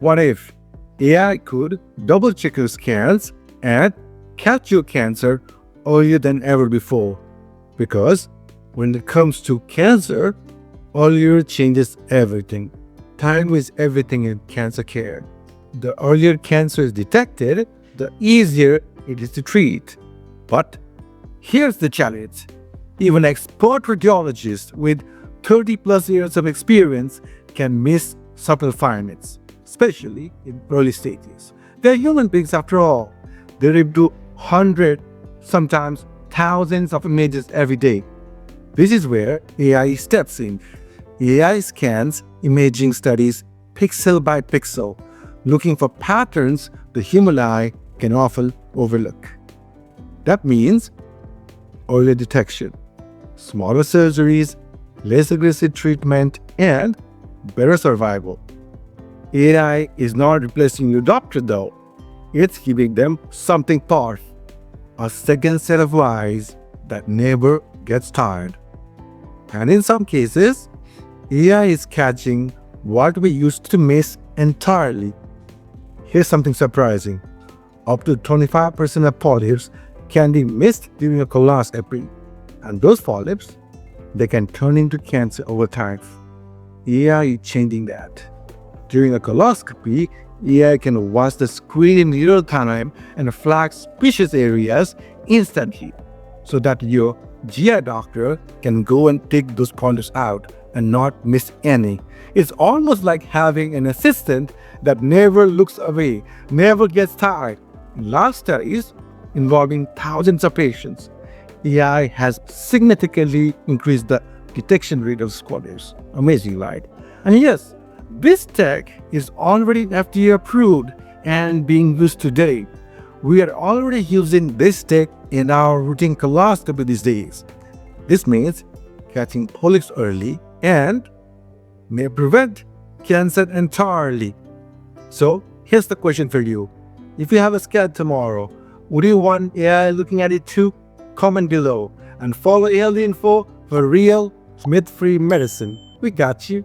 What if AI could double check your scans and catch your cancer earlier than ever before? Because when it comes to cancer, earlier changes everything. Time is everything in cancer care. The earlier cancer is detected, the easier it is to treat. But here's the challenge. Even expert radiologists with 30 plus years of experience can miss subtle findings, especially in early stages. They're human beings after all. They review hundreds, sometimes thousands of images every day. This is where AI steps in. AI scans imaging studies pixel by pixel, looking for patterns the human eye can often overlook. That means early detection, smaller surgeries, less aggressive treatment, and better survival. AI is not replacing your doctor though. It's giving them something powerful, a second set of eyes that never gets tired. And in some cases, AI is catching what we used to miss entirely. Here's something surprising. Up to 25% of polyps can be missed during a colonoscopy. And those polyps, they can turn into cancer over time. AI is changing that. During a coloscopy, AI can watch the screen in real time and flag suspicious areas instantly so that your GI doctor can go and take those polyps out and not miss any. It's almost like having an assistant that never looks away, never gets tired. In large studies involving thousands of patients, AI has significantly increased the detection rate of polyps. Amazing, right? And yes, this tech is already FDA approved and being used today. We are already using this tech in our routine coloscopy these days. This means catching polyps early and may prevent cancer entirely. So here's the question for you. If you have a scan tomorrow, would you want AI looking at it too? Comment below and follow eHealthyinfo for real, myth-free medicine. We got you.